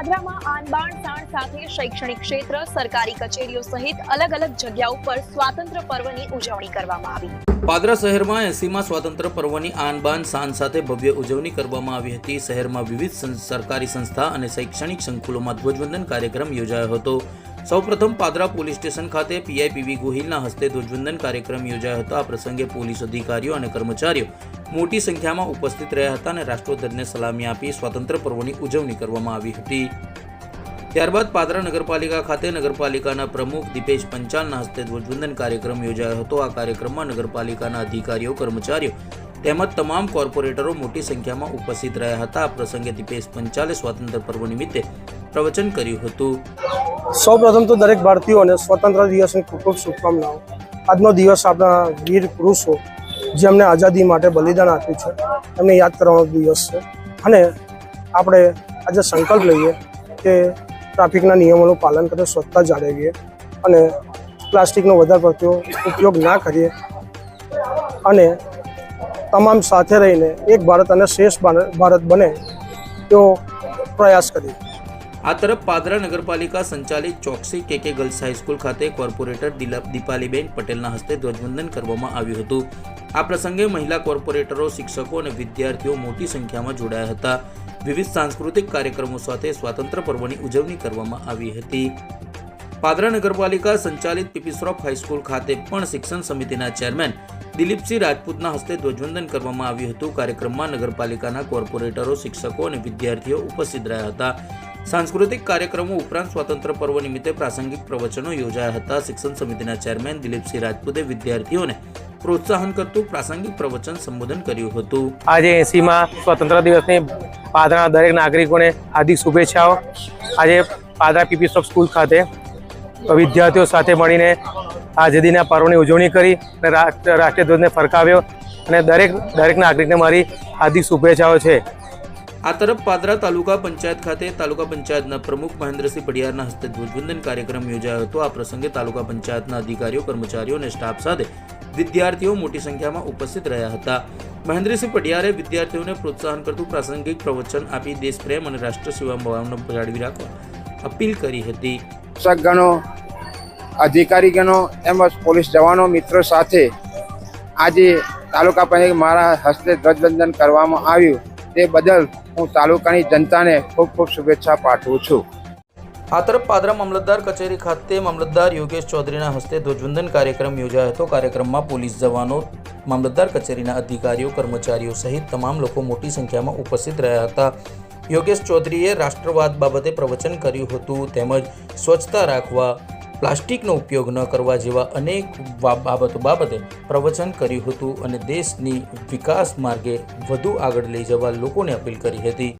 પાદરામાં આનબાણ તાણ સાથે શૈક્ષણિક ક્ષેત્ર, સરકારી કચેરીઓ સહિત અલગ અલગ જગ્યાઓ પર સ્વાતંત્ર્ય પર્વની ઉજવણી કરવામાં આવી। પાદરા શહેરમાં 80માં સ્વાતંત્ર્ય પર્વની આનબાન શાન સાથે ભવ્ય ઉજવણી કરવામાં આવી હતી। શહેરમાં વિવિધ સરકારી સંસ્થા અને શૈક્ષણિક સંકુલોમાં ધ્વજવંદન કાર્યક્રમ યોજાયો હતો। સૌપ્રથમ પાદરા પોલીસ સ્ટેશન ખાતે પીઆઈ ગોહિલના હસ્તે ધ્વજવંદન કાર્યક્રમ યોજાયો હતો। આ પ્રસંગે પોલીસ અધિકારીઓ અને કર્મચારીઓ મોટી સંખ્યામાં ઉપસ્થિત રહ્યા હતા અને રાષ્ટ્રધ્વજને સલામી આપી સ્વાતંત્ર્ય પર્વની ઉજવણી કરવામાં આવી હતી। ત્યારબાદ પાદરા નગરપાલિકા ખાતે નગરપાલિકાના પ્રમુખ દીપેશ પંચાલના હસ્તે ધ્વજવંદન કાર્યક્રમ યોજાયો હતો। આ કાર્યક્રમમાં નગરપાલિકાના અધિકારીઓ, કર્મચારીઓ તેમજ તમામ કોર્પોરેટરો મોટી સંખ્યામાં ઉપસ્થિત રહ્યા હતા। આ પ્રસંગે દીપેશ પંચાલે સ્વાતંત્ર્ય પર્વ નિમિત્તે પ્રવચન કર્યું હતું। સૌપ્રથમ તો દરેક ભારતીયોને સ્વતંત્ર દિવસની ખૂબ ખૂબ શુભકામનાઓ। આજનો દિવસ આપણા વીર પુરુષો જેમને આઝાદી માટે બલિદાન આપ્યું છે એમને યાદ કરવાનો દિવસ છે અને આપણે આજે સંકલ્પ લઈએ કે ટ્રાફિકના નિયમોનું પાલન કરીએ, સ્વચ્છતા જાળવીએ અને પ્લાસ્ટિકનો વધારે પડતો ઉપયોગ ના કરીએ અને તમામ સાથે રહીને એક ભારત અને શ્રેષ્ઠ ભારત બને તેવો પ્રયાસ કરીએ। આ તરફ પાદરા નગરપાલિકા સંચાલિત ચોકસી કેકે ગર્લ્સ હાઈસ્કૂલ ખાતે કોર્પોરેટર દીપાલીબેન પટેલના હસ્તે ધ્વજવંદન કરવામાં આવ્યું હતું। આ પ્રસંગે મહિલા કોર્પોરેટરો, શિક્ષકો અને વિદ્યાર્થીઓ મોટી સંખ્યામાં જોડાયા હતા। વિવિધ સાંસ્કૃતિક કાર્યક્રમો સાથે સ્વાતંત્ર્ય પર્વની ઉજવણી કરવામાં આવી હતી। પાદરા નગરપાલિકા સંચાલિત પીપીસરોફ હાઈસ્કૂલ ખાતે પણ શિક્ષણ સમિતિના ચેરમેન દિલીપસિંહ રાજપૂતના હસ્તે ધ્વજવંદન કરવામાં આવ્યું હતું। કાર્યક્રમમાં નગરપાલિકાના કોર્પોરેટરો, શિક્ષકો અને વિદ્યાર્થીઓ ઉપસ્થિત રહ્યા હતા। સાંસ્કૃતિક કાર્યક્રમો ઉપરાંત સ્વાતંત્ર્ય પર્વ નિમિત્તે પ્રાસંગિક પ્રવચનો યોજાયા હતા। શિક્ષણ સમિતિના ચેરમેન દિલીપસિંહ રાજપૂતે વિદ્યાર્થીઓને પ્રોત્સાહન કરતું પ્રાસંગિક પ્રવચન સંબોધન કર્યું હતું। આજે 80માં સ્વતંત્ર દિવસની પાદરના દરેક નાગરિકોને હાર્દિક શુભેચ્છાઓ। આજે પાદરા પીપીસરોફ સ્કૂલ ખાતે વિદ્યાર્થીઓ સાથે મળીને આઝાદીના પર્વની ઉજવણી કરી અને રાષ્ટ્રીય ધ્વજને ફરકાવ્યો અને દરેક નાગરિકને મારી હાર્દિક શુભેચ્છાઓ છે। આ તરફ પાદરા તાલુકા પંચાયત ખાતે તાલુકા પંચાયતના પ્રમુખ મહેન્દ્રસિંહ પડિયારના હસ્તે ધ્વજવંદન કાર્યક્રમ યોજાયો હતો। આ પ્રસંગે તાલુકા પંચાયતના અધિકારીઓ, કર્મચારીઓ અને સ્ટાફ સાથે વિદ્યાર્થીઓ મોટી સંખ્યામાં ઉપસ્થિત રહ્યા હતા। મહેન્દ્રસિંહ પડિયારે વિદ્યાર્થીઓને પ્રોત્સાહન કરતું પ્રાસંગિક પ્રવચન આપી દેશપ્રેમ અને રાષ્ટ્ર સેવામાં ભાવના જાળવી રાખવા અપીલ કરી હતી। શિક્ષકગણો, અધિકારીગણો તેમજ પોલીસ જવાનો મિત્રો સાથે આજે તાલુકા પંચાયત મારા હસ્તે ધ્વજવંદન કરવામાં આવ્યું તે બદલ હું તાલુકાની જનતાને ખૂબ ખૂબ શુભેચ્છા પાઠવું છું। આ તરફ પાદરા મામલતદાર કચેરી ખાતે મામલતદાર યોગેશ ચૌધરીના હસ્તે ધ્વજવંદન કાર્યક્રમ યોજાયો હતો। કાર્યક્રમમાં પોલીસ જવાનો, મામલતદાર કચેરીના અધિકારીઓ, કર્મચારીઓ સહિત તમામ લોકો મોટી સંખ્યામાં ઉપસ્થિત રહ્યા હતા। યોગેશ ચૌધરીએ રાષ્ટ્રવાદ બાબતે પ્રવચન કર્યું હતું તેમજ સ્વચ્છતા રાખવા, પ્લાસ્ટિકનો ઉપયોગ ન કરવા જેવા અનેક બાબતો બાબતે પ્રવચન કર્યું હતું અને દેશની વિકાસ માર્ગે વધુ આગળ લઈ જવા લોકોને અપીલ કરી હતી।